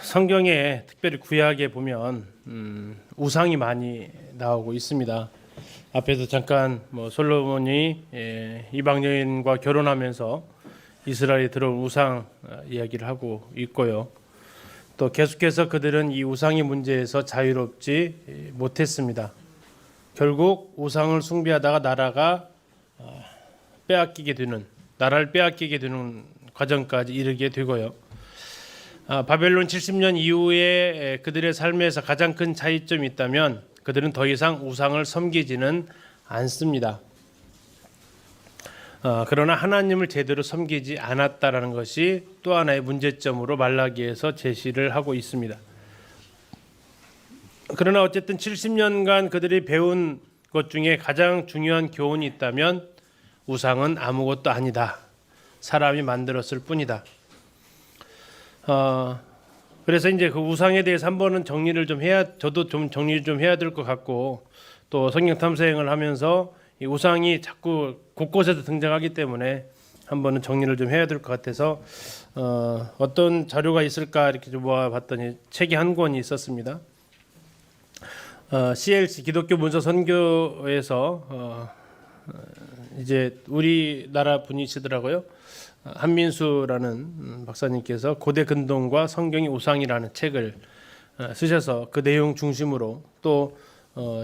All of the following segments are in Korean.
성경에 특별히 구약에 보면 우상이 많이 나오고 있습니다. 앞에서 잠깐 솔로몬이 이방 여인과 결혼하면서 이스라엘에 들어온 우상 이야기를 하고 있고요. 또 계속해서 그들은 이 우상의 문제에서 자유롭지 못했습니다. 결국 우상을 숭배하다가 나라를 빼앗기게 되는 과정까지 이르게 되고요. 바벨론 70년 이후에 그들의 삶에서 가장 큰 차이점이 있다면 그들은 더 이상 우상을 섬기지는 않습니다. 그러나 하나님을 제대로 섬기지 않았다라는 것이 또 하나의 문제점으로 말라기에서 제시를 하고 있습니다. 그러나 어쨌든 70년간 그들이 배운 것 중에 가장 중요한 교훈이 있다면 우상은 아무것도 아니다. 사람이 만들었을 뿐이다. 그래서 이제 그 우상에 대해서 한 번은 저도 좀 정리를 좀 해야 될 것 같고, 또 성경 탐색을 하면서 이 우상이 자꾸 곳곳에서 등장하기 때문에 한 번은 정리를 좀 해야 될 것 같아서 어떤 자료가 있을까 이렇게 좀 모아봤더니 책이 한 권이 있었습니다. CLC 기독교 문서 선교에서 이제 우리나라 분이시더라고요. 한민수라는 박사님께서 고대 근동과 성경의 우상이라는 책을 쓰셔서 그 내용 중심으로 또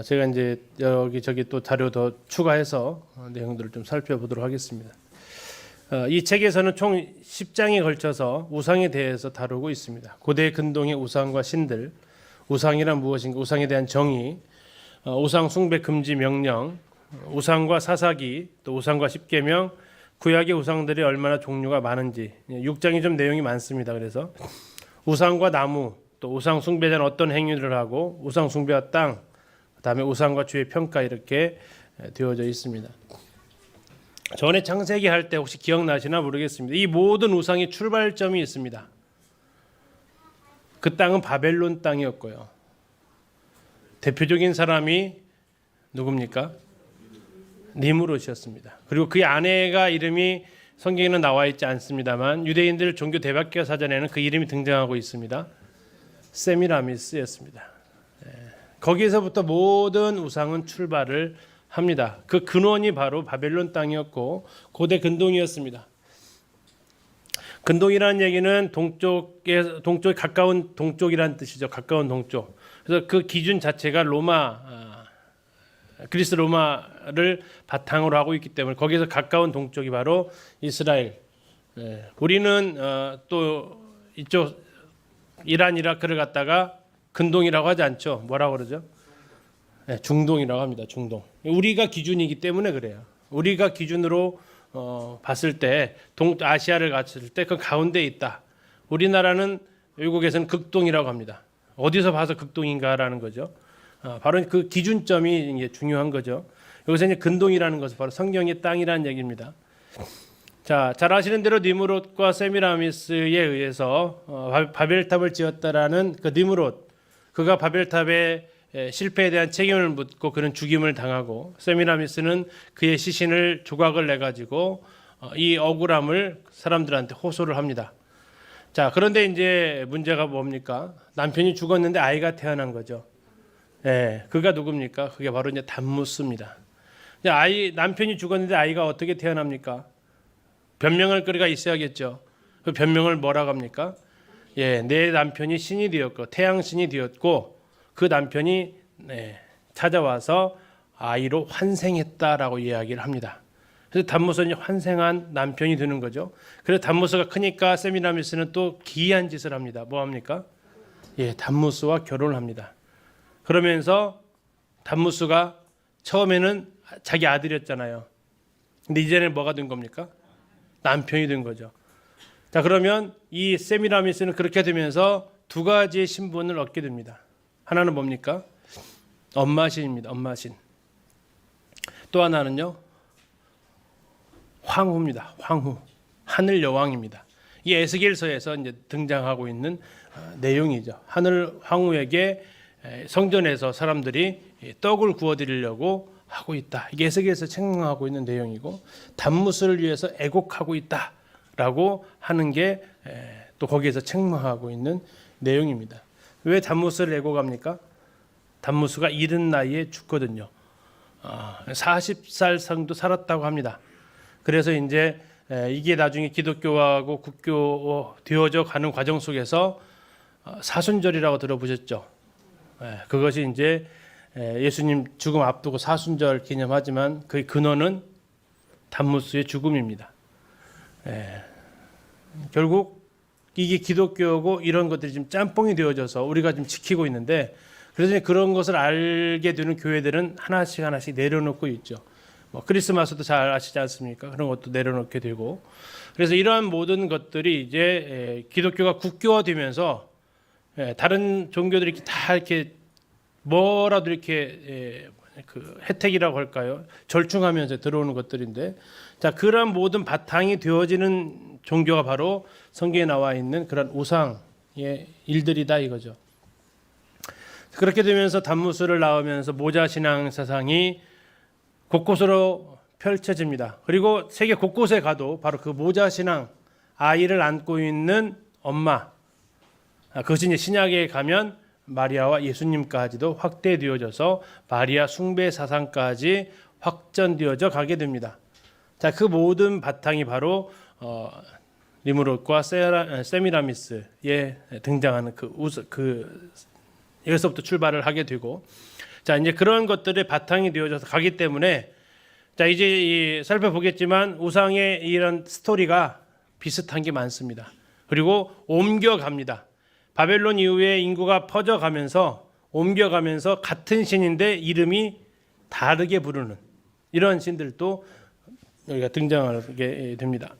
제가 이제 여기저기 또 자료 더 추가해서 내용들을 좀 살펴보도록 하겠습니다. 이 책에서는 총 10장에 걸쳐서 우상에 대해서 다루고 있습니다. 고대 근동의 우상과 신들, 우상이란 무엇인가, 우상에 대한 정의, 우상 숭배 금지 명령, 우상과 사사기, 또 우상과 십계명, 구약의 우상들이 얼마나 종류가 많은지 6장이 좀 내용이 많습니다. 그래서 우상과 나무, 또 우상 숭배자는 어떤 행위를 하고 우상 숭배와 땅, 그다음에 우상과 주의 평가 이렇게 되어져 있습니다. 전에 창세기 할 때 혹시 기억나시나 모르겠습니다. 이 모든 우상의 출발점이 있습니다. 그 땅은 바벨론 땅이었고요. 대표적인 사람이 누굽니까? 니무롯이었습니다. 그리고 그의 아내가 이름이 성경에는 나와 있지 않습니다만 유대인들 종교 대박기가 사전에는 그 이름이 등장하고 있습니다. 세미라미스였습니다. 거기에서부터 모든 우상은 출발을 합니다. 그 근원이 바로 바벨론 땅이었고 고대 근동이었습니다. 근동이라는 얘기는 동쪽에 가까운 동쪽이라는 뜻이죠. 가까운 동쪽. 그래서 그 기준 자체가 그리스 로마를 바탕으로 하고 있기 때문에 거기에서 가까운 동쪽이 바로 이스라엘. 우리는 또 이쪽 이란 이라크를 갖다가 근동이라고 하지 않죠. 뭐라고 그러죠? 중동이라고 합니다. 중동. 우리가 기준이기 때문에 그래요. 우리가 기준으로 봤을 때 동아시아를 갔을 때 그 가운데에 있다. 우리나라는 외국에서는 극동이라고 합니다. 어디서 봐서 극동인가라는 거죠. 바로 그 기준점이 이게 중요한 거죠. 여기서 이제 근동이라는 것은 바로 성경의 땅이라는 얘기입니다. 자, 잘 아시는 대로 니무롯과 세미라미스에 의해서 바벨탑을 지었다라는 그 니무롯, 그가 바벨탑의 실패에 대한 책임을 묻고 그는 죽임을 당하고, 세미라미스는 그의 시신을 조각을 내 가지고 이 억울함을 사람들한테 호소를 합니다. 자, 그런데 이제 문제가 뭡니까? 남편이 죽었는데 아이가 태어난 거죠. 그가 누굽니까? 그게 바로 이제 담무스입니다. 남편이 죽었는데 아이가 어떻게 태어납니까? 변명할 거리가 있어야겠죠. 그 변명을 뭐라고 합니까? 내 남편이 신이 되었고 태양신이 되었고 그 남편이 찾아와서 아이로 환생했다라고 이야기를 합니다. 그래서 담무스는 환생한 남편이 되는 거죠. 그래서 담무스가 크니까 세미라미스는 또 기이한 짓을 합니다. 뭐 합니까? 담무스와 결혼을 합니다. 그러면서 담무스가 처음에는 자기 아들이었잖아요. 근데 이제는 뭐가 된 겁니까? 남편이 된 거죠. 자, 그러면 이 세미라미스는 그렇게 되면서 두 가지의 신분을 얻게 됩니다. 하나는 뭡니까? 엄마신입니다. 엄마신. 또 하나는요, 황후입니다. 황후. 하늘 여왕입니다. 이 에스겔서에서 이제 등장하고 있는 내용이죠. 하늘 황후에게 성전에서 사람들이 떡을 구워드리려고 하고 있다. 이게 에스겔에서 책망하고 있는 내용이고, 담무스를 위해서 애곡하고 있다라고 하는 게 또 거기에서 책망하고 있는 내용입니다. 왜 단무스를 내고 갑니까? 단무스가 이른 나이에 죽거든요. 40살 정도 살았다고 합니다. 그래서 이제 이게 나중에 기독교하고 국교되어져 가는 과정 속에서 사순절이라고 들어보셨죠? 그것이 이제 예수님 죽음 앞두고 사순절 기념하지만 그 근원은 단무스의 죽음입니다. 결국 이게 기독교고 이런 것들이 지금 짬뽕이 되어져서 우리가 지금 지키고 있는데, 그래서 그런 것을 알게 되는 교회들은 하나씩 내려놓고 있죠. 뭐 크리스마스도 잘 아시지 않습니까? 그런 것도 내려놓게 되고, 그래서 이러한 모든 것들이 이제 기독교가 국교화되면서 다른 종교들이 다 이렇게 뭐라도 이렇게 그 혜택이라고 할까요? 절충하면서 들어오는 것들인데, 자, 그런 모든 바탕이 되어지는 종교가 바로 성경에 나와 있는 그런 우상의 일들이다 이거죠. 그렇게 되면서 단무스를 낳으면서 모자 신앙 사상이 곳곳으로 펼쳐집니다. 그리고 세계 곳곳에 가도 바로 그 모자 신앙, 아이를 안고 있는 엄마, 그것이 이제 신약에 가면 마리아와 예수님까지도 확대되어져서 마리아 숭배 사상까지 확전되어져 가게 됩니다. 자, 그 모든 바탕이 바로 리무롯과 세미라미스에 등장하는 여기서부터 출발을 하게 되고, 자, 이제 그런 것들의 바탕이 되어져서 가기 때문에, 자, 이제 살펴보겠지만 우상의 이런 스토리가 비슷한 게 많습니다. 그리고 옮겨갑니다. 바벨론 이후에 인구가 퍼져가면서 옮겨가면서 같은 신인데 이름이 다르게 부르는 이런 신들도 여기가 등장하게 됩니다.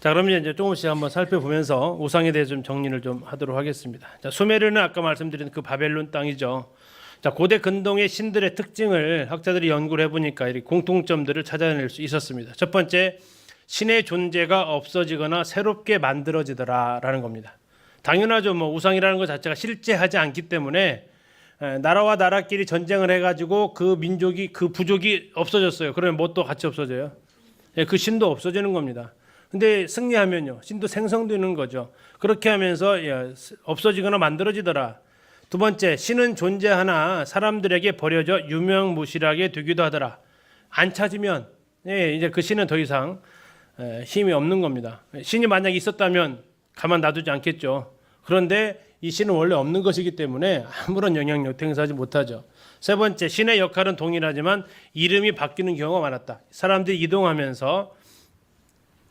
자, 그러면 이제 조금씩 한번 살펴보면서 우상에 대해서 좀 정리를 좀 하도록 하겠습니다. 자, 수메르는 아까 말씀드린 그 바벨론 땅이죠. 자, 고대 근동의 신들의 특징을 학자들이 연구를 해보니까 이렇게 공통점들을 찾아낼 수 있었습니다. 첫 번째, 신의 존재가 없어지거나 새롭게 만들어지더라라는 겁니다. 당연하죠. 뭐 우상이라는 것 자체가 실제하지 않기 때문에 나라와 나라끼리 전쟁을 해가지고 그 민족이 그 부족이 없어졌어요. 그러면 뭐 또 같이 없어져요? 그 신도 없어지는 겁니다. 근데 승리하면요, 신도 생성되는 거죠. 그렇게 하면서 없어지거나 만들어지더라. 두 번째, 신은 존재하나 사람들에게 버려져 유명무실하게 되기도 하더라. 안 찾으면 이제 그 신은 더 이상 힘이 없는 겁니다. 신이 만약 있었다면 가만 놔두지 않겠죠. 그런데 이 신은 원래 없는 것이기 때문에 아무런 영향력 행사하지 못하죠. 세 번째, 신의 역할은 동일하지만 이름이 바뀌는 경우가 많았다. 사람들이 이동하면서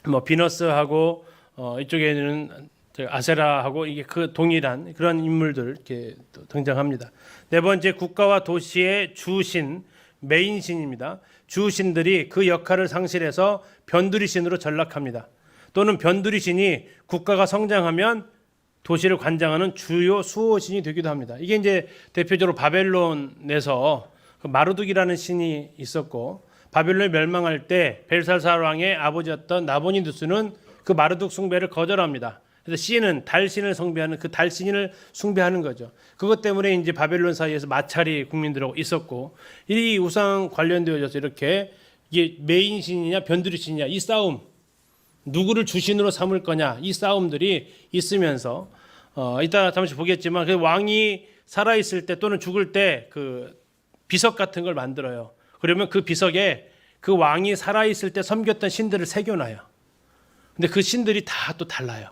뭐 비너스하고 이쪽에는 아세라하고 이게 그 동일한 그런 인물들 이렇게 또 등장합니다. 네 번째, 국가와 도시의 주신, 메인 신입니다. 주신들이 그 역할을 상실해서 변두리 신으로 전락합니다. 또는 변두리 신이 국가가 성장하면 도시를 관장하는 주요 수호신이 되기도 합니다. 이게 이제 대표적으로 바벨론에서 그 마르둑이라는 신이 있었고, 바벨론이 멸망할 때 벨사살 왕의 아버지였던 나보니두스는 그 마르둑 숭배를 거절합니다. 그래서 신은 달신을 숭배하는 그 달신을 숭배하는 거죠. 그것 때문에 이제 바벨론 사이에서 마찰이 국민들하고 있었고, 이 우상 관련되어져서 이렇게 이게 메인 신이냐 변두리 신이냐 이 싸움, 누구를 주신으로 삼을 거냐 이 싸움들이 있으면서 이따 잠시 보겠지만 그 왕이 살아 있을 때 또는 죽을 때 그 비석 같은 걸 만들어요. 그러면 그 비석에 그 왕이 살아 있을 때 섬겼던 신들을 새겨놔요. 근데 그 신들이 다 또 달라요.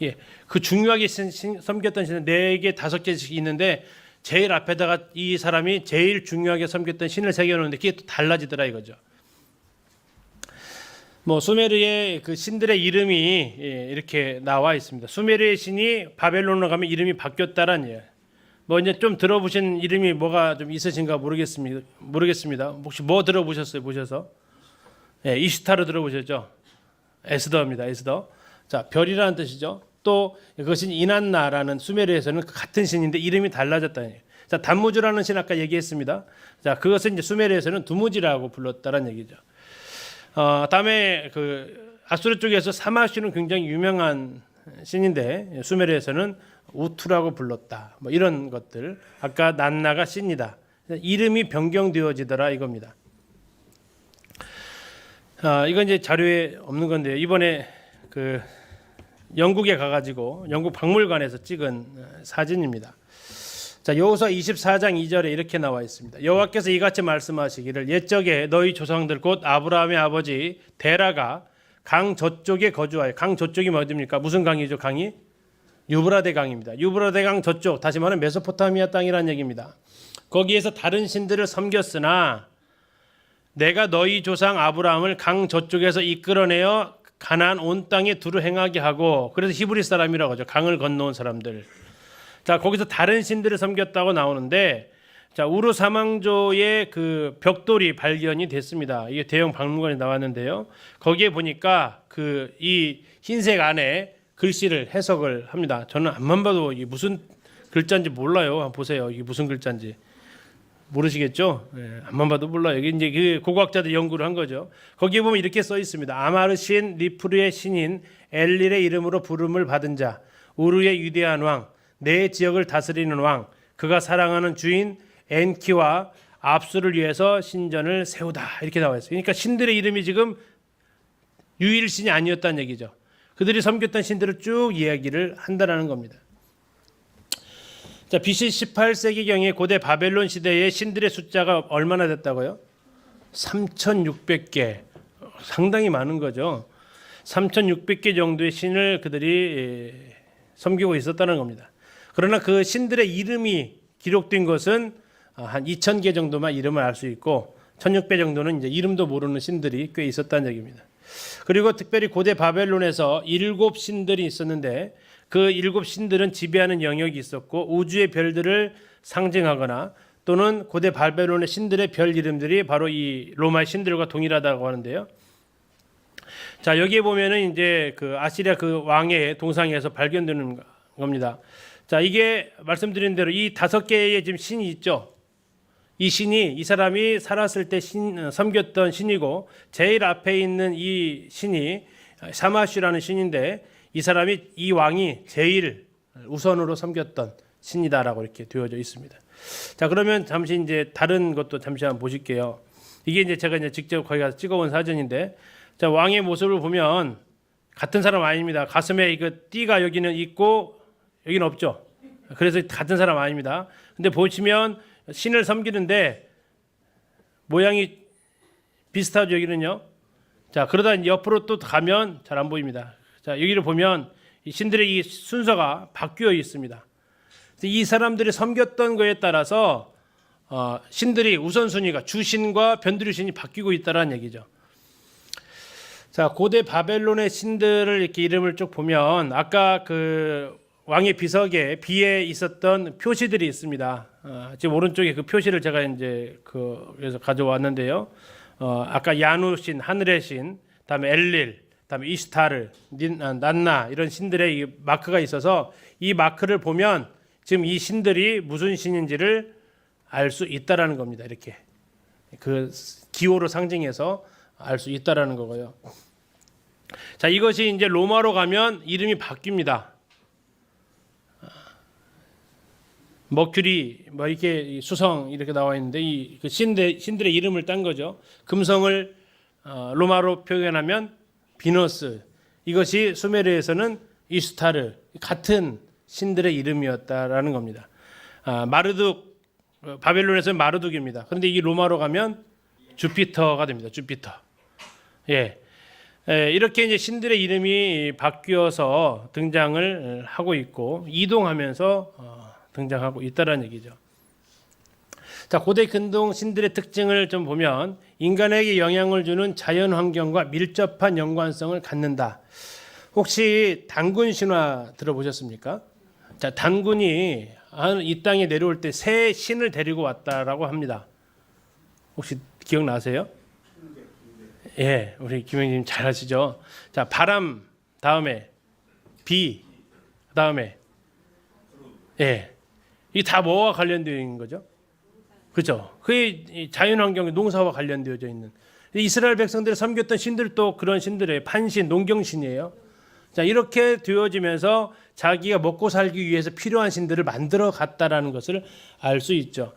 예, 그 중요하게 섬겼던 신은 4개, 5개씩 있는데 제일 앞에다가 이 사람이 제일 중요하게 섬겼던 신을 새겨놓는데 그게 또 달라지더라 이거죠. 뭐 수메르의 그 신들의 이름이 이렇게 나와 있습니다. 수메르의 신이 바벨론으로 가면 이름이 바뀌었다라는 예요. 뭐 이제 좀 들어보신 이름이 뭐가 좀 있으신가 모르겠습니다. 혹시 뭐 들어보셨어요? 보셔서 이슈타르 들어보셨죠? 에스더입니다. 에스더. 자, 별이라는 뜻이죠. 또 그것은 이난나라는 수메르에서는 같은 신인데 이름이 달라졌다는 얘기예요. 자, 단무주라는 신 아까 얘기했습니다. 자, 그것은 이제 수메르에서는 두무지라고 불렀다는 얘기죠. 다음에 그 아수르 쪽에서 사마슈는 굉장히 유명한 신인데 수메르에서는 우투라고 불렀다. 뭐 이런 것들. 아까 난나가 신이다. 이름이 변경되어지더라 이겁니다. 이건 이제 자료에 없는 건데요. 이번에 그 영국에 가가지고 영국 박물관에서 찍은 사진입니다. 자, 여호수아 24장 2절에 이렇게 나와 있습니다. 여호와께서 이같이 말씀하시기를 옛적에 너희 조상들 곧 아브라함의 아버지 데라가 강 저쪽에 거주하여, 강 저쪽이 어디입니까? 무슨 강이죠? 강이 유브라데 강입니다. 유브라데 강 저쪽, 다시 말하면 메소포타미아 땅이라는 얘기입니다. 거기에서 다른 신들을 섬겼으나 내가 너희 조상 아브라함을 강 저쪽에서 이끌어내어 가나안 온 땅에 두루 행하게 하고, 그래서 히브리 사람이라고 하죠. 강을 건너온 사람들. 자, 거기서 다른 신들을 섬겼다고 나오는데, 자, 우르 사망조의 그 벽돌이 발견이 됐습니다. 이게 대형 박물관에 나왔는데요. 거기에 보니까 그 이 흰색 안에 글씨를 해석을 합니다. 저는 앞만 봐도 이게 무슨 글자인지 몰라요. 한번 보세요. 이게 무슨 글자인지 모르시겠죠? 네, 앞만 봐도 몰라요. 이게 이제 그 고고학자들이 연구를 한 거죠. 거기에 보면 이렇게 써 있습니다. 아마르 신 리프르의 신인 엘릴의 이름으로 부름을 받은 자, 우르의 위대한 왕, 내 지역을 다스리는 왕, 그가 사랑하는 주인 엔키와 압수를 위해서 신전을 세우다, 이렇게 나와 있어요. 그러니까 신들의 이름이 지금 유일신이 아니었다는 얘기죠. 그들이 섬겼던 신들을 쭉 이야기를 한다는 겁니다. 자, BC 18세기경에 고대 바벨론 시대의 신들의 숫자가 얼마나 됐다고요? 3,600개. 상당히 많은 거죠. 3,600개 정도의 신을 그들이 섬기고 있었다는 겁니다. 그러나 그 신들의 이름이 기록된 것은 한 2,000개 정도만 이름을 알 수 있고 1,600 정도는 이제 이름도 모르는 신들이 꽤 있었다는 얘기입니다. 그리고 특별히 고대 바벨론에서 7 신들이 있었는데 그 7 신들은 지배하는 영역이 있었고 우주의 별들을 상징하거나 또는 고대 바벨론의 신들의 별 이름들이 바로 이 로마의 신들과 동일하다고 하는데요. 자, 여기에 보면은 이제 그 아시리아 그 왕의 동상에서 발견되는 겁니다. 자, 이게 말씀드린 대로 이 5개의 지금 신이 있죠. 이 신이 이 사람이 살았을 때 섬겼던 신이고 제일 앞에 있는 이 신이 사마슈라는 신인데 이 사람이 이 왕이 제일 우선으로 섬겼던 신이다라고 이렇게 되어져 있습니다. 자, 그러면 잠시 이제 다른 것도 잠시 한번 보실게요. 이게 이제 제가 이제 직접 거기 가서 찍어온 사진인데, 자, 왕의 모습을 보면 같은 사람 아닙니다. 가슴에 이거 띠가 여기는 있고 여기는 없죠. 그래서 같은 사람 아닙니다. 근데 보시면 신을 섬기는데 모양이 비슷하죠. 여기는요. 자, 그러다 옆으로 또 가면 잘 안 보입니다. 자, 여기를 보면 이 신들의 이 순서가 바뀌어 있습니다. 이 사람들이 섬겼던 거에 따라서 신들이 우선순위가 주신과 변두리신이 바뀌고 있다는 얘기죠. 자, 고대 바벨론의 신들을 이렇게 이름을 쭉 보면 아까 그 왕의 비석에 비에 있었던 표시들이 있습니다. 지금 오른쪽에 그 표시를 제가 이제 그래서 가져왔는데요. 아까 야누신, 하늘의 신, 다음에 엘릴, 다음에 이스타르, 난나 이런 신들의 이 마크가 있어서 이 마크를 보면 지금 이 신들이 무슨 신인지를 알 수 있다라는 겁니다. 이렇게 그 기호로 상징해서 알 수 있다라는 거고요. 자, 이것이 이제 로마로 가면 이름이 바뀝니다. 머큐리 뭐 이렇게 수성 이렇게 나와 있는데 이 그 신들의 이름을 딴 거죠. 금성을 로마로 표현하면 비너스, 이것이 수메르에서는 이스타르, 같은 신들의 이름이었다라는 겁니다. 마르둑, 바벨론에서는 마르둑입니다. 그런데 이 로마로 가면 주피터가 됩니다. 주피터. 예. 이렇게 이제 신들의 이름이 바뀌어서 등장을 하고 있고 이동하면서 등장하고 있다라는 얘기죠. 자, 고대 근동 신들의 특징을 좀 보면 인간에게 영향을 주는 자연 환경과 밀접한 연관성을 갖는다. 혹시 단군 신화 들어보셨습니까? 자, 단군이 이 땅에 내려올 때 새 신을 데리고 왔다라고 합니다. 혹시 기억나세요? 예, 우리 김영님 잘 아시죠? 자, 바람 다음에 비 다음에 예. 이 다 뭐와 관련되어 있는 거죠? 그렇죠. 그게 자연환경 농사와 관련되어져 있는 이스라엘 백성들이 섬겼던 신들도 그런 신들의 판신, 농경신이에요. 자, 이렇게 되어지면서 자기가 먹고 살기 위해서 필요한 신들을 만들어 갔다라는 것을 알 수 있죠.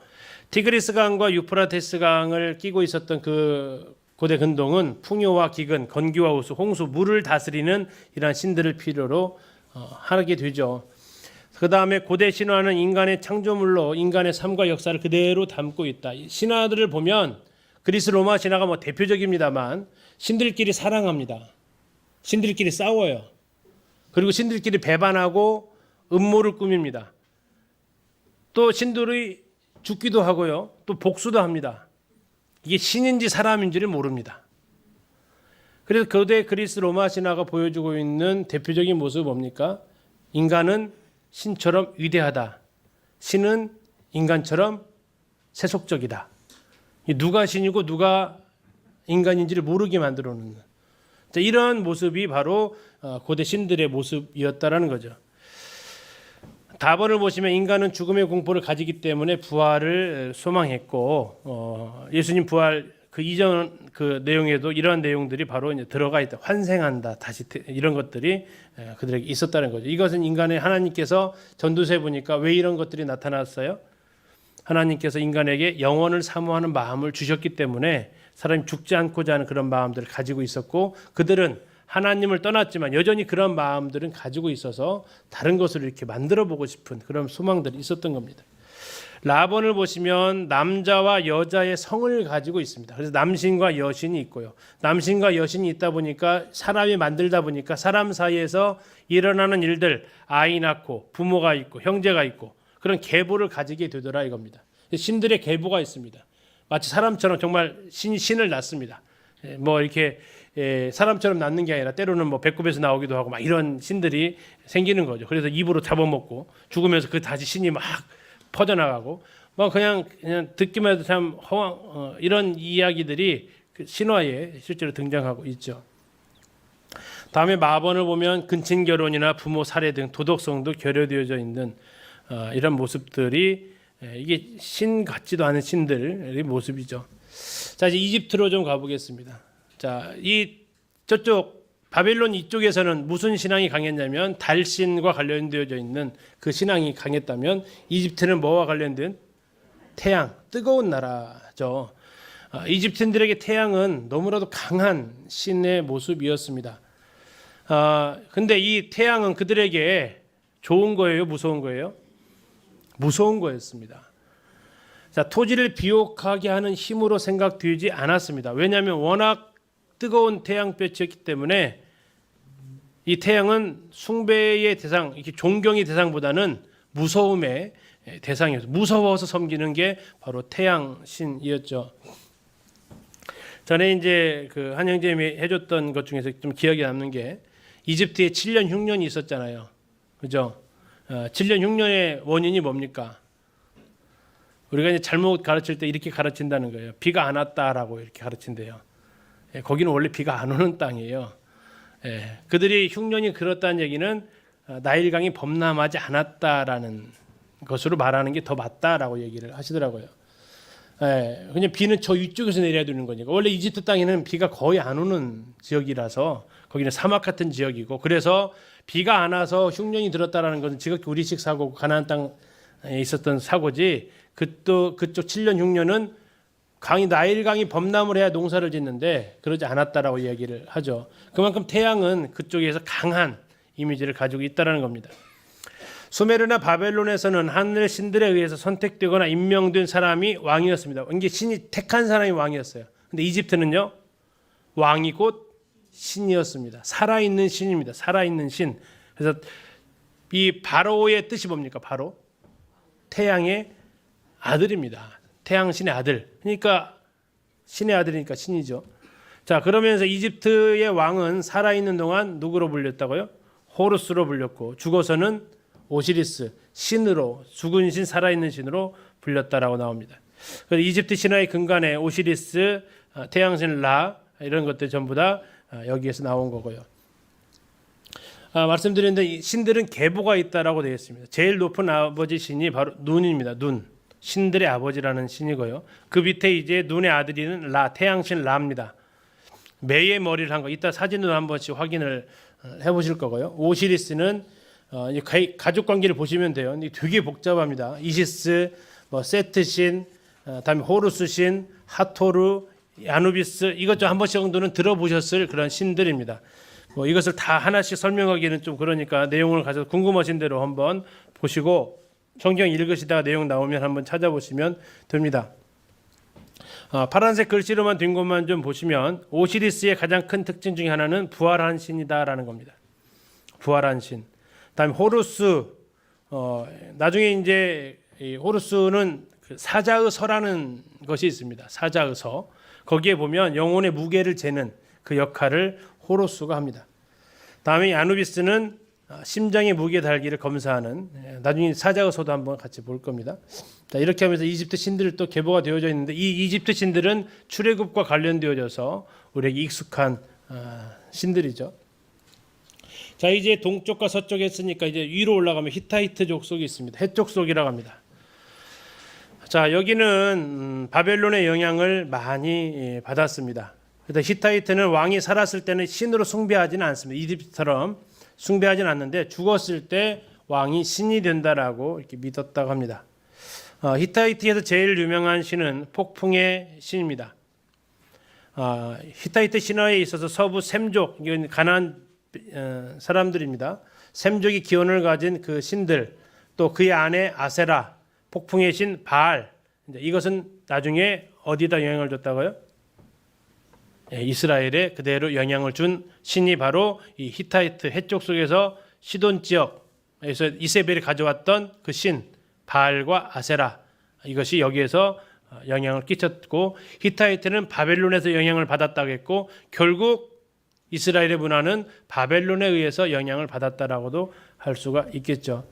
티그리스 강과 유프라테스 강을 끼고 있었던 그 고대 근동은 풍요와 기근, 건기와 우수, 홍수, 물을 다스리는 이러한 신들을 필요로 하게 되죠. 그 다음에 고대 신화는 인간의 창조물로 인간의 삶과 역사를 그대로 담고 있다. 신화들을 보면 그리스 로마 신화가 뭐 대표적입니다만 신들끼리 사랑합니다. 신들끼리 싸워요. 그리고 신들끼리 배반하고 음모를 꾸밉니다. 또 신들이 죽기도 하고요. 또 복수도 합니다. 이게 신인지 사람인지를 모릅니다. 그래서 거대 그리스 로마 신화가 보여주고 있는 대표적인 모습은 뭡니까? 인간은 신처럼 위대하다. 신은 인간처럼 세속적이다. 누가 신이고 누가 인간인지를 모르게 만들어 놓는 이런 모습이 바로 고대 신들의 모습이었다라는 거죠. 다번을 보시면 인간은 죽음의 공포를 가지기 때문에 부활을 소망했고 예수님 부활 그 이전 그 내용에도 이러한 내용들이 바로 이제 들어가 있다. 환생한다. 다시 이런 것들이 그들에게 있었다는 거죠. 이것은 인간의 하나님께서 전도서에 보니까 왜 이런 것들이 나타났어요? 하나님께서 인간에게 영원을 사모하는 마음을 주셨기 때문에 사람이 죽지 않고자 하는 그런 마음들을 가지고 있었고 그들은 하나님을 떠났지만 여전히 그런 마음들은 가지고 있어서 다른 것을 이렇게 만들어 보고 싶은 그런 소망들이 있었던 겁니다. 라본을 보시면 남자와 여자의 성을 가지고 있습니다. 그래서 남신과 여신이 있고요. 남신과 여신이 있다 보니까 사람이 만들다 보니까 사람 사이에서 일어나는 일들 아이 낳고 부모가 있고 형제가 있고 그런 계보를 가지게 되더라 이겁니다. 신들의 계보가 있습니다. 마치 사람처럼 정말 신을 낳습니다. 뭐 이렇게 사람처럼 낳는 게 아니라 때로는 뭐 배꼽에서 나오기도 하고 막 이런 신들이 생기는 거죠. 그래서 입으로 잡아먹고 죽으면서 그 다시 신이 막 퍼져나가고 뭐 그냥 듣기만 해도 참 이런 이야기들이 그 신화에 실제로 등장하고 있죠. 다음에 마번을 보면 근친 결혼이나 부모 살해 등 도덕성도 결여되어져 있는 이런 모습들이 이게 신 같지도 않은 신들의 모습이죠. 자 이제 이집트로 좀 가보겠습니다. 자, 저쪽 바벨론 이쪽에서는 무슨 신앙이 강했냐면 달신과 관련되어져 있는 그 신앙이 강했다면 이집트는 뭐와 관련된 태양, 뜨거운 나라죠. 이집트인들에게 태양은 너무나도 강한 신의 모습이었습니다. 근데 이 태양은 그들에게 좋은 거예요, 무서운 거예요? 무서운 거였습니다. 자, 토지를 비옥하게 하는 힘으로 생각되지 않았습니다. 왜냐하면 워낙 뜨거운 태양볕이었기 때문에 이 태양은 숭배의 대상, 이렇게 존경의 대상보다는 무서움의 대상이었어요. 무서워서 섬기는 게 바로 태양신이었죠. 전에 이제 그 한영재님이 해줬던 것 중에서 좀 기억에 남는 게 이집트에 7년 흉년이 있었잖아요. 그죠? 7년 흉년의 원인이 뭡니까? 우리가 이제 잘못 가르칠 때 이렇게 가르친다는 거예요. 비가 안 왔다라고 이렇게 가르친대요. 거기는 원래 비가 안 오는 땅이에요. 그들이 흉년이 그렇다는 얘기는 나일강이 범람하지 않았다라는 것으로 말하는 게 더 맞다라고 얘기를 하시더라고요. 그냥 비는 저 위쪽에서 내려야 되는 거니까. 원래 이집트 땅에는 비가 거의 안 오는 지역이라서 거기는 사막 같은 지역이고 그래서 비가 안 와서 흉년이 들었다라는 것은 지극히 우리식 사고고 가나안 땅에 있었던 사고지 그쪽 7년 흉년은 나일강이 범람을 해야 농사를 짓는데 그러지 않았다라고 이야기를 하죠. 그만큼 태양은 그쪽에서 강한 이미지를 가지고 있다는 겁니다. 수메르나 바벨론에서는 하늘 신들에 의해서 선택되거나 임명된 사람이 왕이었습니다. 이게 신이 택한 사람이 왕이었어요. 근데 이집트는요, 왕이 곧 신이었습니다. 살아있는 신입니다. 살아있는 신. 그래서 이 바로의 뜻이 뭡니까? 바로 태양의 아들입니다. 태양신의 아들. 그러니까 신의 아들이니까 신이죠. 자, 그러면서 이집트의 왕은 살아있는 동안 누구로 불렸다고요? 호루스로 불렸고 죽어서는 오시리스, 신으로, 죽은 신, 살아있는 신으로 불렸다라고 나옵니다. 그래서 이집트 신화의 근간에 오시리스, 태양신 라 이런 것들 전부 다 여기에서 나온 거고요. 말씀드렸는데 신들은 계보가 있다라고 되어 있습니다. 제일 높은 아버지 신이 바로 눈입니다. 눈. 신들의 아버지라는 신이고요. 그 밑에 이제 눈의 아들인 라, 태양신 라입니다. 매의 머리를 한 거. 이따 사진으로 한 번씩 확인을 해보실 거고요. 오시리스는 가족 관계를 보시면 돼요. 되게 복잡합니다. 이시스, 세트신, 다음에 호루스신, 하토르 아누비스 이것 좀 한 번씩 정도는 들어보셨을 그런 신들입니다. 뭐 이것을 다 하나씩 설명하기는 좀 그러니까 내용을 가져서 궁금하신 대로 한번 보시고 성경 읽으시다가 내용 나오면 한번 찾아보시면 됩니다. 파란색 글씨로만 된 것만 좀 보시면 오시리스의 가장 큰 특징 중에 하나는 부활한 신이다라는 겁니다. 부활한 신. 다음에 호루스. 나중에 이제 이 호루스는 그 사자의 서라는 것이 있습니다. 사자의 서. 거기에 보면 영혼의 무게를 재는 그 역할을 호루스가 합니다. 다음에 아누비스는 심장의 무게 달기를 검사하는, 나중에 사자의 서도 한번 같이 볼 겁니다. 자, 이렇게 하면서 이집트 신들이 또 계보가 되어져 있는데 이 이집트 신들은 출애굽과 관련되어져서 우리에게 익숙한 신들이죠. 자, 이제 동쪽과 서쪽에 했으니까 이제 위로 올라가면 히타이트 족속이 있습니다. 헷족속이라고 합니다. 자, 여기는 바벨론의 영향을 많이 받았습니다. 히타이트는 왕이 살았을 때는 신으로 숭배하지는 않습니다. 이집트처럼 숭배하지는 않는데 죽었을 때 왕이 신이 된다라고 이렇게 믿었다고 합니다. 히타이트에서 제일 유명한 신은 폭풍의 신입니다. 히타이트 신화에 있어서 서부 셈족, 이건 가나안 사람들입니다. 셈족이 기원을 가진 그 신들, 또 그의 아내 아세라, 폭풍의 신 바알, 이것은 나중에 어디다 영향을 줬다고요? 이스라엘에 그대로 영향을 준 신이 바로 이 히타이트 해쪽 속에서 시돈 지역에서 이세벨이 가져왔던 그 신 바알과 아세라, 이것이 여기에서 영향을 끼쳤고 히타이트는 바벨론에서 영향을 받았다고 했고 결국 이스라엘의 문화는 바벨론에 의해서 영향을 받았다라고도 할 수가 있겠죠.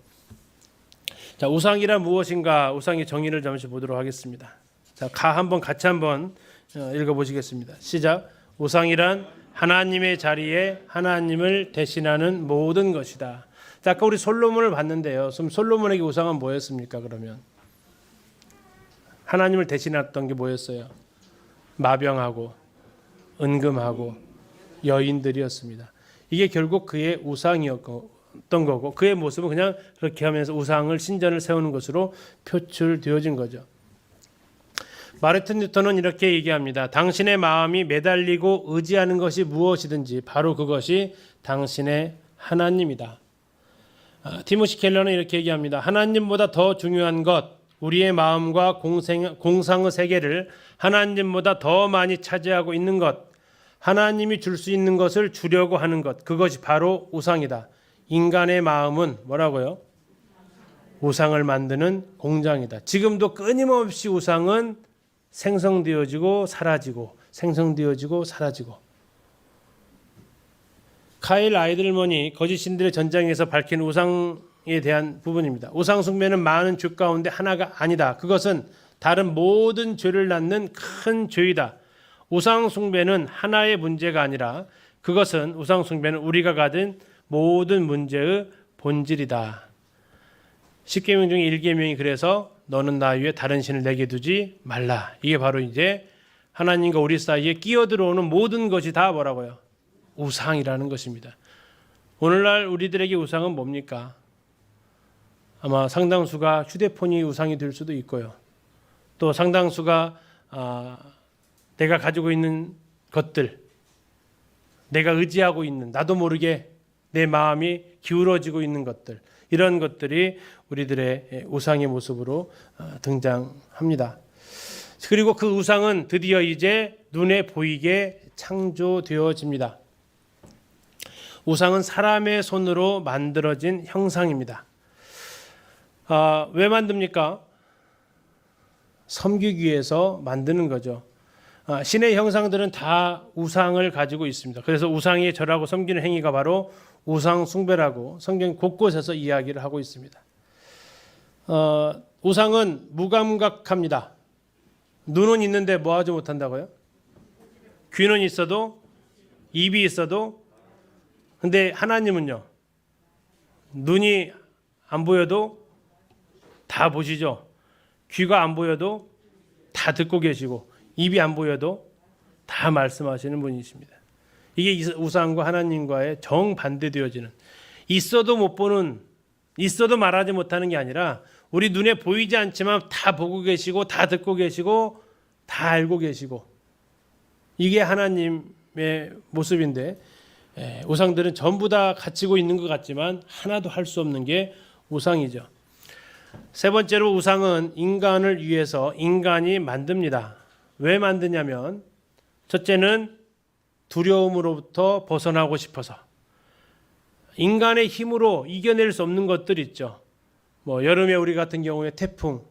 자, 우상이란 무엇인가? 우상의 정의를 잠시 보도록 하겠습니다. 자, 한번 같이 한번 읽어보시겠습니다. 시작. 우상이란 하나님의 자리에 하나님을 대신하는 모든 것이다. 자, 아까 우리 솔로몬을 봤는데요. 그럼 솔로몬에게 우상은 뭐였습니까? 그러면 하나님을 대신했던 게 뭐였어요? 마병하고 은금하고 여인들이었습니다. 이게 결국 그의 우상이었던 거고 그의 모습은 그냥 그렇게 하면서 우상을 신전을 세우는 것으로 표출되어진 거죠. 마르틴 루터는 이렇게 얘기합니다. 당신의 마음이 매달리고 의지하는 것이 무엇이든지 바로 그것이 당신의 하나님이다. 티모시 켈러는 이렇게 얘기합니다. 하나님보다 더 중요한 것, 우리의 마음과 공상의 세계를 하나님보다 더 많이 차지하고 있는 것, 하나님이 줄 수 있는 것을 주려고 하는 것, 그것이 바로 우상이다. 인간의 마음은 뭐라고요? 우상을 만드는 공장이다. 지금도 끊임없이 우상은 생성되어지고 사라지고 생성되어지고 사라지고. 카일 아이들먼이 거짓 신들의 전장에서 밝힌 우상에 대한 부분입니다. 우상 숭배는 많은 죄 가운데 하나가 아니다. 그것은 다른 모든 죄를 낳는 큰 죄이다. 우상 숭배는 하나의 문제가 아니라 그것은 우상 숭배는 우리가 가진 모든 문제의 본질이다. 10계명 중에 1계명이 그래서 너는 나 위에 다른 신을 내게 두지 말라. 이게 바로 이제 하나님과 우리 사이에 끼어들어오는 모든 것이 다 뭐라고요? 우상이라는 것입니다. 오늘날 우리들에게 우상은 뭡니까? 아마 상당수가 휴대폰이 우상이 될 수도 있고요. 또 상당수가 내가 가지고 있는 것들, 내가 의지하고 있는, 나도 모르게 내 마음이 기울어지고 있는 것들, 이런 것들이 우리들의 우상의 모습으로 등장합니다. 그리고 그 우상은 드디어 이제 눈에 보이게 창조되어집니다. 우상은 사람의 손으로 만들어진 형상입니다. 왜 만듭니까? 섬기기 위해서 만드는 거죠. 신의 형상들은 다 우상을 가지고 있습니다. 그래서 우상에 절하고 섬기는 행위가 바로 우상 숭배라고 성경 곳곳에서 이야기를 하고 있습니다. 우상은 무감각합니다. 눈은 있는데 뭐 하지 못한다고요? 귀는 있어도, 입이 있어도, 근데 하나님은요, 눈이 안 보여도 다 보시죠. 귀가 안 보여도 다 듣고 계시고, 입이 안 보여도 다 말씀하시는 분이십니다. 이게 우상과 하나님과의 정반대되어지는, 있어도 못 보는, 있어도 말하지 못하는 게 아니라 우리 눈에 보이지 않지만 다 보고 계시고 다 듣고 계시고 다 알고 계시고 이게 하나님의 모습인데 우상들은 전부 다 갖추고 있는 것 같지만 하나도 할 수 없는 게 우상이죠. 세 번째로 우상은 인간을 위해서 인간이 만듭니다. 왜 만드냐면 첫째는 두려움으로부터 벗어나고 싶어서 인간의 힘으로 이겨낼 수 없는 것들 있죠. 뭐 여름에 우리 같은 경우에 태풍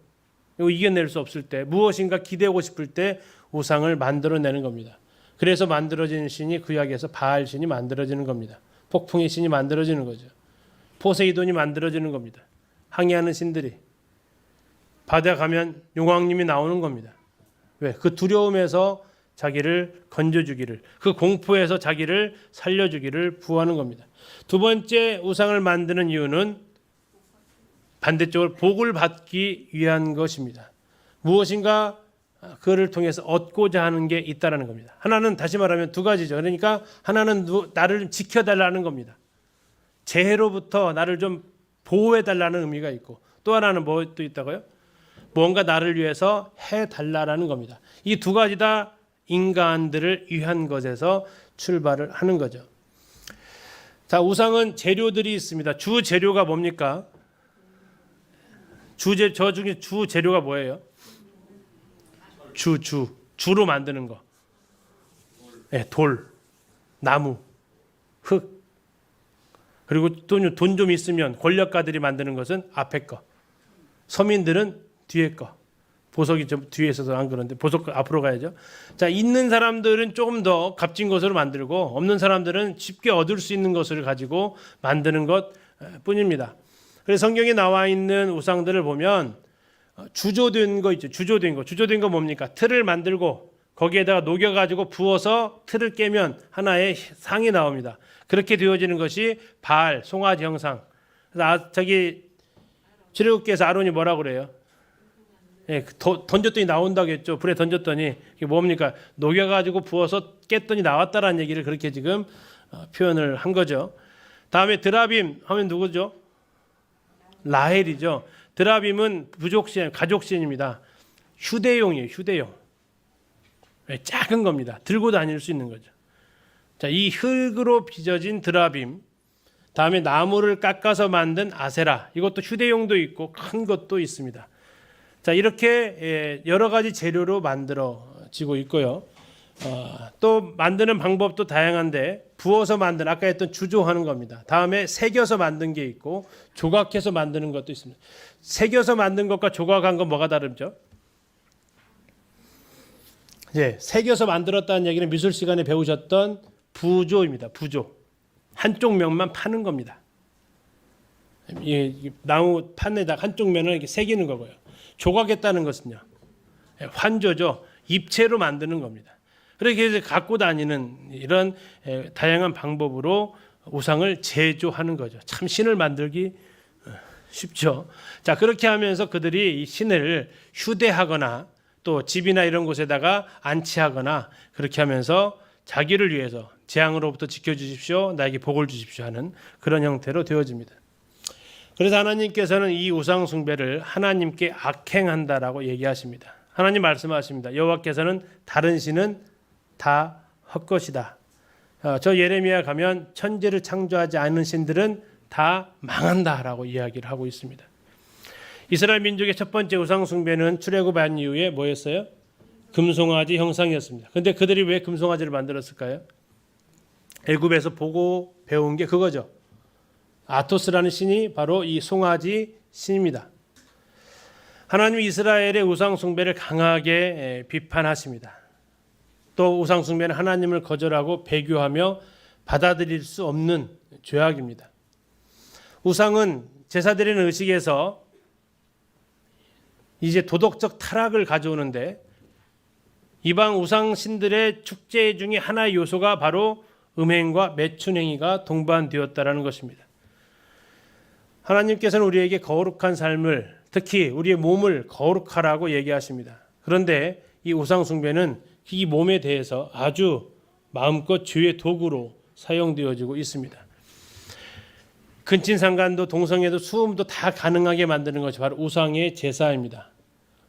이거 이겨낼 수 없을 때 무엇인가 기대고 싶을 때 우상을 만들어내는 겁니다. 그래서 만들어지는 신이 구약에서 바알 신이 만들어지는 겁니다. 폭풍의 신이 만들어지는 거죠. 포세이돈이 만들어지는 겁니다. 항해하는 신들이 바다 가면 용왕님이 나오는 겁니다. 왜? 그 두려움에서 자기를 건져주기를, 그 공포에서 자기를 살려주기를 구하는 겁니다. 두 번째 우상을 만드는 이유는 반대쪽으로 복을 받기 위한 것입니다. 무엇인가 그를 통해서 얻고자 하는 게 있다라는 겁니다. 하나는 다시 말하면 두 가지죠. 그러니까 하나는 나를 지켜달라는 겁니다. 재해로부터 나를 좀 보호해달라는 의미가 있고 또 하나는 뭐 또 있다고요? 뭔가 나를 위해서 해달라는 겁니다. 이 두 가지 다 인간들을 위한 것에서 출발을 하는 거죠. 자, 우상은 재료들이 있습니다. 주 재료가 뭡니까? 저 중에 주 재료가 뭐예요? 주로 만드는 거. 네, 돌, 나무, 흙. 그리고 또 돈 좀 있으면 권력가들이 만드는 것은 앞에 거. 서민들은 뒤에 거. 보석이 좀 뒤에 있어서 안 그런데 보석 앞으로 가야죠. 자, 있는 사람들은 조금 더 값진 것으로 만들고 없는 사람들은 쉽게 얻을 수 있는 것을 가지고 만드는 것 뿐입니다. 그래서 성경에 나와 있는 우상들을 보면 주조된 거 있죠. 주조된 거 뭡니까? 틀을 만들고 거기에다가 녹여가지고 부어서 틀을 깨면 하나의 상이 나옵니다. 그렇게 되어지는 것이 바알, 송아지 형상. 그래서 저기 출애굽기에서 아론이 뭐라고 그래요? 예, 던졌더니 나온다고 했죠. 불에 던졌더니 이게 뭡니까? 녹여가지고 부어서 깼더니 나왔다라는 얘기를 그렇게 지금 표현을 한 거죠. 다음에 드라빔 하면 누구죠? 라헬이죠. 드라빔은 부족신, 가족신입니다. 휴대용이에요. 휴대용. 작은 겁니다. 들고 다닐 수 있는 거죠. 자, 이 흙으로 빚어진 드라빔, 다음에 나무를 깎아서 만든 아세라, 이것도 휴대용도 있고 큰 것도 있습니다. 자, 이렇게 여러 가지 재료로 만들어지고 있고요. 또 만드는 방법도 다양한데 부어서 만든 아까 했던 주조하는 겁니다. 다음에 새겨서 만든 게 있고 조각해서 만드는 것도 있습니다. 새겨서 만든 것과 조각한 건 뭐가 다르죠? 예, 새겨서 만들었다는 얘기는 미술 시간에 배우셨던 부조입니다. 부조. 한쪽 면만 파는 겁니다. 이 나무 판에다 한쪽 면을 이렇게 새기는 거고요. 조각했다는 것은요, 환조죠. 입체로 만드는 겁니다. 그렇게 갖고 다니는 이런 다양한 방법으로 우상을 제조하는 거죠. 참 신을 만들기 쉽죠. 자, 그렇게 하면서 그들이 이 신을 휴대하거나 또 집이나 이런 곳에다가 안치하거나 그렇게 하면서 자기를 위해서 재앙으로부터 지켜주십시오, 나에게 복을 주십시오 하는 그런 형태로 되어집니다. 그래서 하나님께서는 이 우상 숭배를 하나님께 악행한다라고 얘기하십니다. 하나님 말씀하십니다. 여호와께서는 다른 신은 다 헛것이다. 저 예레미야 가면 천지를 창조하지 않은 신들은 다 망한다라고 이야기를 하고 있습니다. 이스라엘 민족의 첫 번째 우상 숭배는 출애굽한 이후에 뭐였어요? 금송아지 형상이었습니다. 그런데 그들이 왜 금송아지를 만들었을까요? 애굽에서 보고 배운 게 그거죠. 아토스라는 신이 바로 이 송아지 신입니다. 하나님이 이스라엘의 우상 숭배를 강하게 비판하십니다. 또 우상 숭배는 하나님을 거절하고 배교하며 받아들일 수 없는 죄악입니다. 우상은 제사드리는 의식에서 이제 도덕적 타락을 가져오는데 이방 우상 신들의 축제 중에 하나의 요소가 바로 음행과 매춘행위가 동반되었다라는 것입니다. 하나님께서는 우리에게 거룩한 삶을, 특히 우리의 몸을 거룩하라고 얘기하십니다. 그런데 이 우상 숭배는 이 몸에 대해서 아주 마음껏 죄의 도구로 사용되어지고 있습니다. 근친상간도 동성애도 수음도 다 가능하게 만드는 것이 바로 우상의 제사입니다.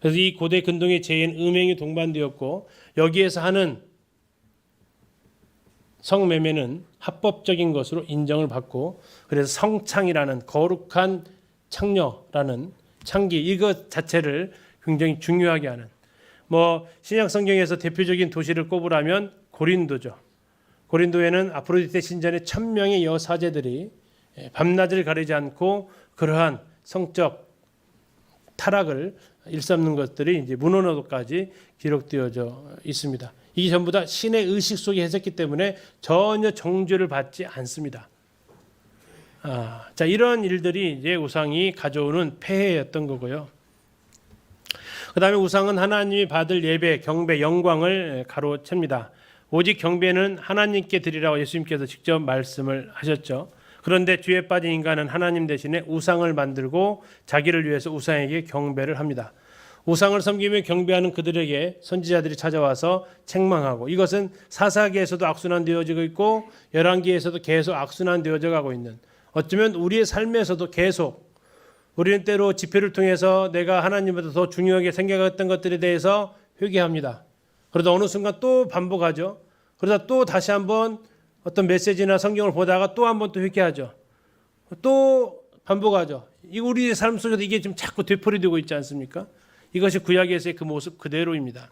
그래서 이 고대 근동의 제에는 음행이 동반되었고 여기에서 하는 성매매는 합법적인 것으로 인정을 받고 그래서 성창이라는 거룩한 창녀라는 창기 이것 자체를 굉장히 중요하게 하는 신약 성경에서 대표적인 도시를 꼽으라면 고린도죠. 고린도에는 아프로디테 신전의 1000명의 여사제들이 밤낮을 가리지 않고 그러한 성적 타락을 일삼는 것들이 이제 문헌어도까지 기록되어져 있습니다. 이게 전부 다 신의 의식 속에 했었기 때문에 전혀 정죄를 받지 않습니다. 자, 이런 일들이 이제 우상이 가져오는 폐해였던 거고요. 그 다음에 우상은 하나님이 받을 예배, 경배, 영광을 가로챕니다. 오직 경배는 하나님께 드리라고 예수님께서 직접 말씀을 하셨죠. 그런데 죄에 빠진 인간은 하나님 대신에 우상을 만들고 자기를 위해서 우상에게 경배를 합니다. 우상을 섬기며 경배하는 그들에게 선지자들이 찾아와서 책망하고 이것은 사사기에서도 악순환되어지고 있고 열왕기에서도 계속 악순환되어져 가고 있는 어쩌면 우리의 삶에서도 계속 우리는 때로 집회를 통해서 내가 하나님보다 더 중요하게 생각했던 것들에 대해서 회개합니다. 그러다 어느 순간 또 반복하죠. 그러다 또 다시 한번 어떤 메시지나 성경을 보다가 또 한번 또 회개하죠. 또 반복하죠. 이 우리의 삶 속에서 이게 지금 자꾸 되풀이되고 있지 않습니까? 이것이 구약에서의 그 모습 그대로입니다.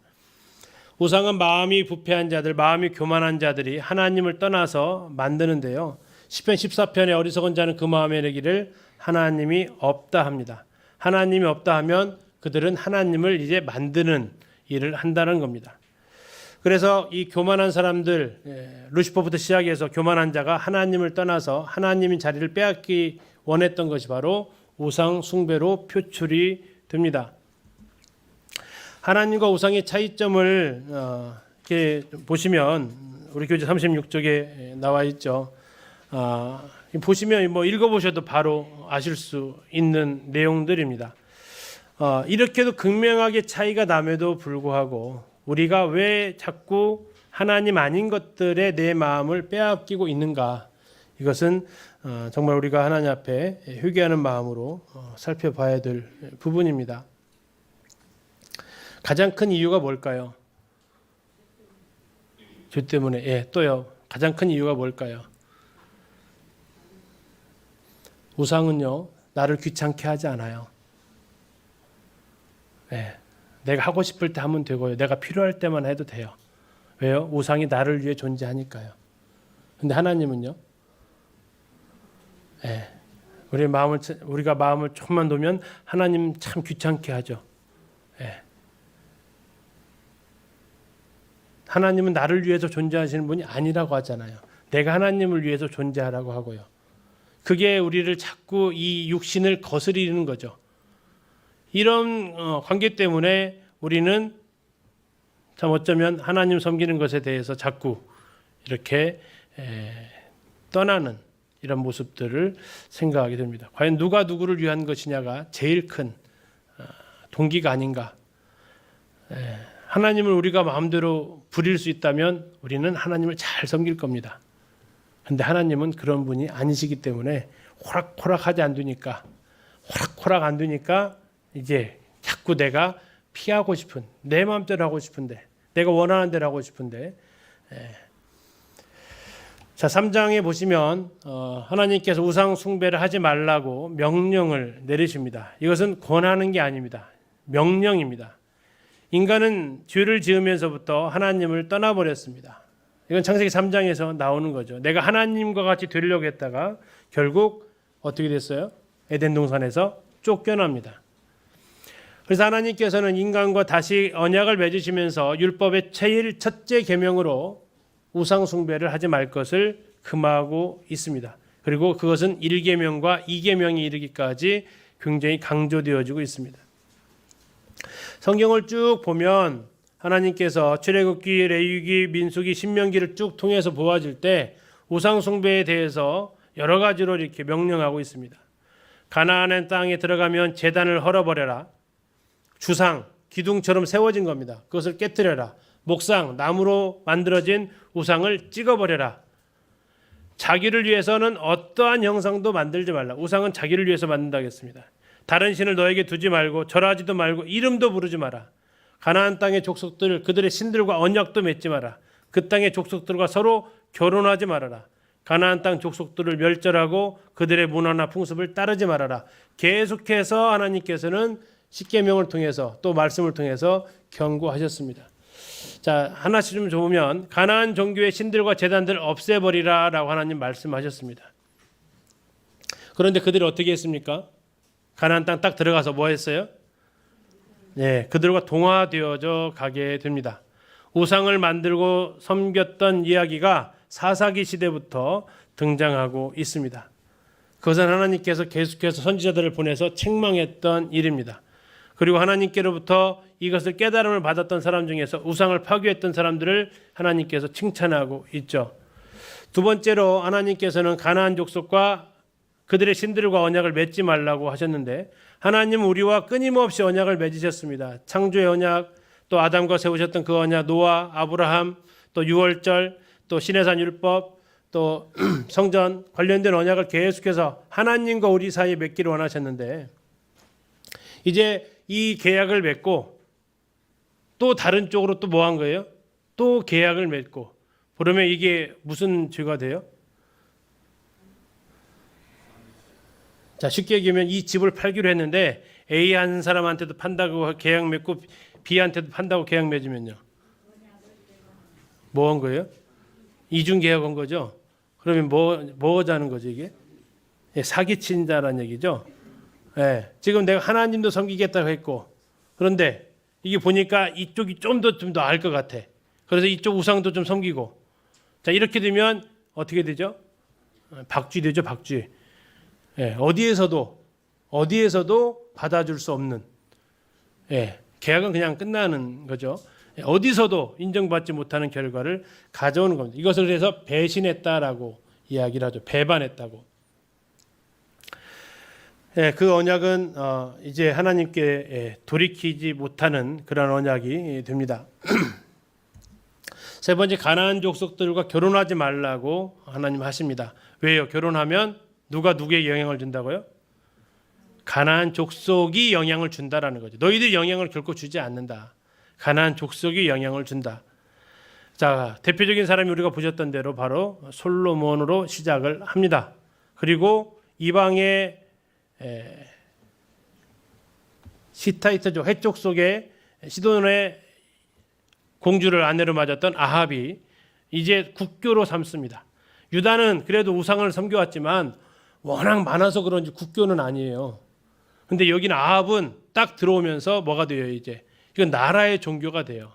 우상은 마음이 부패한 자들, 마음이 교만한 자들이 하나님을 떠나서 만드는데요. 시편 14편의 어리석은 자는 그 마음에 이르기를 하나님이 없다 합니다. 하나님이 없다 하면 그들은 하나님을 이제 만드는 일을 한다는 겁니다. 그래서 이 교만한 사람들, 루시퍼부터 시작해서 교만한 자가 하나님을 떠나서 하나님의 자리를 빼앗기 원했던 것이 바로 우상 숭배로 표출이 됩니다. 하나님과 우상의 차이점을 이렇게 보시면 우리 교재 36쪽에 나와 있죠. 보시면 읽어보셔도 바로 아실 수 있는 내용들입니다. 이렇게도 극명하게 차이가 남에도 불구하고 우리가 왜 자꾸 하나님 아닌 것들에 내 마음을 빼앗기고 있는가? 이것은 정말 우리가 하나님 앞에 회개하는 마음으로 살펴봐야 될 부분입니다. 가장 큰 이유가 뭘까요? 죄 때문에. 또요. 가장 큰 이유가 뭘까요? 우상은요, 나를 귀찮게 하지 않아요. 내가 하고 싶을 때 하면 되고요. 내가 필요할 때만 해도 돼요. 왜요? 우상이 나를 위해 존재하니까요. 근데 하나님은요? 우리가 마음을 조금만 놓으면 하나님 참 귀찮게 하죠. 하나님은 나를 위해서 존재하시는 분이 아니라고 하잖아요. 내가 하나님을 위해서 존재하라고 하고요. 그게 우리를 자꾸 이 육신을 거스리는 거죠. 이런 관계 때문에 우리는 참 어쩌면 하나님 섬기는 것에 대해서 자꾸 이렇게 떠나는 이런 모습들을 생각하게 됩니다. 과연 누가 누구를 위한 것이냐가 제일 큰 동기가 아닌가. 하나님을 우리가 마음대로 부릴 수 있다면 우리는 하나님을 잘 섬길 겁니다. 그런데 하나님은 그런 분이 아니시기 때문에 호락호락하지 않으니까 호락호락 안 되니까 이제 자꾸 내가 피하고 싶은 내 마음대로 하고 싶은데 내가 원하는 대로 하고 싶은데 자 3장에 보시면 하나님께서 우상 숭배를 하지 말라고 명령을 내리십니다. 이것은 권하는 게 아닙니다. 명령입니다. 인간은 죄를 지으면서부터 하나님을 떠나버렸습니다. 이건 창세기 3장에서 나오는 거죠. 내가 하나님과 같이 되려고 했다가 결국 어떻게 됐어요? 에덴 동산에서 쫓겨납니다. 그래서 하나님께서는 인간과 다시 언약을 맺으시면서 율법의 제일 첫째 계명으로 우상 숭배를 하지 말 것을 금하고 있습니다. 그리고 그것은 1계명과 2계명이 이르기까지 굉장히 강조되어지고 있습니다. 성경을 쭉 보면 하나님께서 출애굽기, 레위기, 민수기, 신명기를 쭉 통해서 보아질 때 우상 숭배에 대해서 여러 가지로 이렇게 명령하고 있습니다. 가나안 땅에 들어가면 제단을 헐어버려라. 주상, 기둥처럼 세워진 겁니다. 그것을 깨뜨려라. 목상, 나무로 만들어진 우상을 찍어버려라. 자기를 위해서는 어떠한 형상도 만들지 말라. 우상은 자기를 위해서 만든다고 했습니다. 다른 신을 너에게 두지 말고 절하지도 말고 이름도 부르지 마라. 가나안 땅의 족속들 그들의 신들과 언약도 맺지 마라. 그 땅의 족속들과 서로 결혼하지 말아라. 가나안 땅 족속들을 멸절하고 그들의 문화나 풍습을 따르지 말아라. 계속해서 하나님께서는 십계명을 통해서 또 말씀을 통해서 경고하셨습니다. 자, 하나씩 좀 보면 가나안 종교의 신들과 제단들을 없애버리라라고 하나님 말씀하셨습니다. 그런데 그들이 어떻게 했습니까? 가나안 땅 딱 들어가서 뭐 했어요? 네, 그들과 동화되어져 가게 됩니다. 우상을 만들고 섬겼던 이야기가 사사기 시대부터 등장하고 있습니다. 그것은 하나님께서 계속해서 선지자들을 보내서 책망했던 일입니다. 그리고 하나님께로부터 이것을 깨달음을 받았던 사람 중에서 우상을 파괴했던 사람들을 하나님께서 칭찬하고 있죠. 두 번째로 하나님께서는 가나안 족속과 그들의 신들과 언약을 맺지 말라고 하셨는데 하나님은 우리와 끊임없이 언약을 맺으셨습니다. 창조의 언약, 또 아담과 세우셨던 그 언약, 노아, 아브라함, 또 유월절, 또 시내산 율법, 또 성전 관련된 언약을 계속해서 하나님과 우리 사이에 맺기를 원하셨는데 이제 이 계약을 맺고 또 다른 쪽으로 또 뭐 한 거예요? 또 계약을 맺고 그러면 이게 무슨 죄가 돼요? 자, 쉽게 얘기하면 이 집을 팔기로 했는데 A 한 사람한테도 판다고 계약 맺고 B한테도 판다고 계약 맺으면요. 뭐 한 거예요? 이중 계약한 거죠. 그러면 뭐 하자는 거죠 이게? 예, 사기친다라는 얘기죠. 예, 지금 내가 하나님도 섬기겠다고 했고 그런데 이게 보니까 이쪽이 좀 더 알 것 같아. 그래서 이쪽 우상도 좀 섬기고 자 이렇게 되면 어떻게 되죠? 박쥐 되죠 박쥐. 예, 어디에서도 받아줄 수 없는 예, 계약은 그냥 끝나는 거죠. 예, 어디서도 인정받지 못하는 결과를 가져오는 겁니다. 이것을 해서 배신했다라고 이야기를 하죠. 배반했다고. 예, 그 언약은 이제 하나님께 돌이키지 못하는 그런 언약이 됩니다. 세 번째 가나안 족속들과 결혼하지 말라고 하나님 하십니다. 왜요? 결혼하면 누가 누구에게 영향을 준다고요? 가나안 족속이 영향을 준다라는 거죠. 너희들이 영향을 결코 주지 않는다. 가나안 족속이 영향을 준다. 자, 대표적인 사람이 우리가 보셨던 대로 바로 솔로몬으로 시작을 합니다. 그리고 이방의 시타이트족 해족 속에 시돈의 공주를 아내로 맞았던 아합이 이제 국교로 삼습니다. 유다는 그래도 우상을 섬겨왔지만 워낙 많아서 그런지 국교는 아니에요. 근데 여기는 아합은 딱 들어오면서 뭐가 돼요 이제? 이건 나라의 종교가 돼요.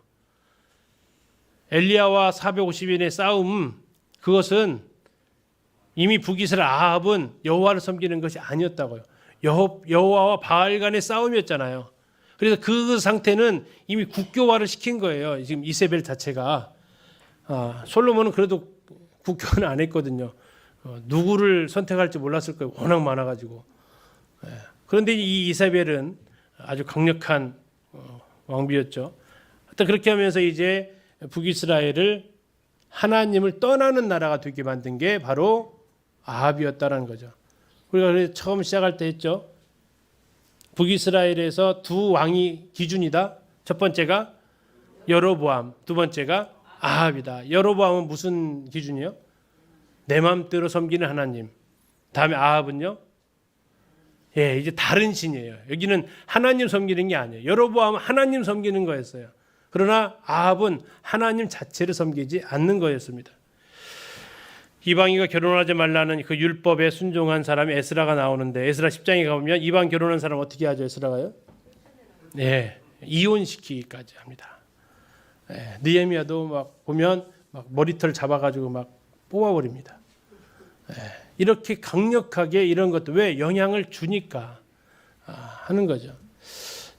엘리야와 450인의 싸움 그것은 이미 북이스라엘 아합은 여호와를 섬기는 것이 아니었다고요. 여호와와 바알 간의 싸움이었잖아요. 그래서 그 상태는 이미 국교화를 시킨 거예요. 지금 이세벨 자체가. 솔로몬은 그래도 국교는 안 했거든요. 누구를 선택할지 몰랐을 거예요. 워낙 많아가지고. 그런데 이 이세벨은 아주 강력한 왕비였죠. 하여튼 그렇게 하면서 이제 북이스라엘을 하나님을 떠나는 나라가 되게 만든 게 바로 아합이었다라는 거죠. 우리가 처음 시작할 때 했죠. 북이스라엘에서 두 왕이 기준이다. 첫 번째가 여로보암, 두 번째가 아합이다. 여로보암은 무슨 기준이요? 내 마음대로 섬기는 하나님. 다음에 아합은요? 예, 이제 다른 신이에요. 여기는 하나님 섬기는 게 아니에요. 여로보암은 하나님 섬기는 거였어요. 그러나 아합은 하나님 자체를 섬기지 않는 거였습니다. 이방인과 결혼하지 말라는 그 율법에 순종한 사람이 에스라가 나오는데 에스라 10장에 가보면 이방 결혼한 사람 어떻게 하죠? 에스라가요? 네, 이혼시키기까지 합니다. 네, 느헤미야도 막 보면 막 머리털 잡아가지고 막 뽑아버립니다. 네, 이렇게 강력하게 이런 것도 왜 영향을 주니까 하는 거죠.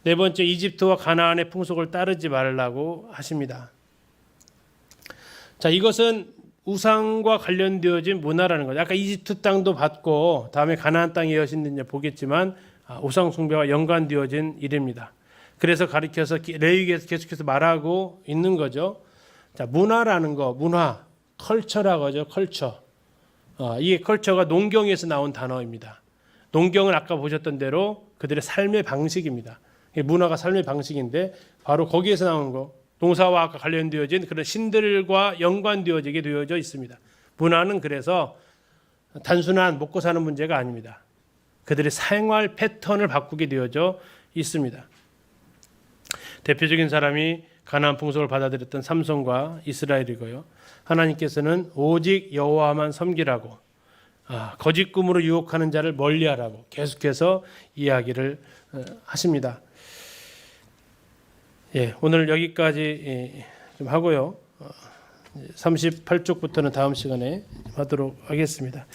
네 번째 이집트와 가나안의 풍속을 따르지 말라고 하십니다. 자, 이것은 우상과 관련되어진 문화라는 거죠. 아까 이집트 땅도 받고 다음에 가나안 땅의 여신들 보겠지만 우상 숭배와 연관되어진 일입니다. 그래서 가리켜서 레위기에서 계속해서 말하고 있는 거죠. 자, 문화라는 거, 문화, 컬처라고 하죠. 컬처. 이게 컬처가 농경에서 나온 단어입니다. 농경은 아까 보셨던 대로 그들의 삶의 방식입니다. 문화가 삶의 방식인데 바로 거기에서 나온 거. 농사와 아까 관련되어진 그런 신들과 연관되어지게 되어져 있습니다. 문화는 그래서 단순한 먹고 사는 문제가 아닙니다. 그들의 생활 패턴을 바꾸게 되어져 있습니다. 대표적인 사람이 가나안 풍속을 받아들였던 삼손과 이스라엘이고요. 하나님께서는 오직 여호와만 섬기라고, 거짓 꿈으로 유혹하는 자를 멀리하라고 계속해서 이야기를 하십니다. 예, 오늘 여기까지 좀 하고요. 38쪽부터는 다음 시간에 하도록 하겠습니다.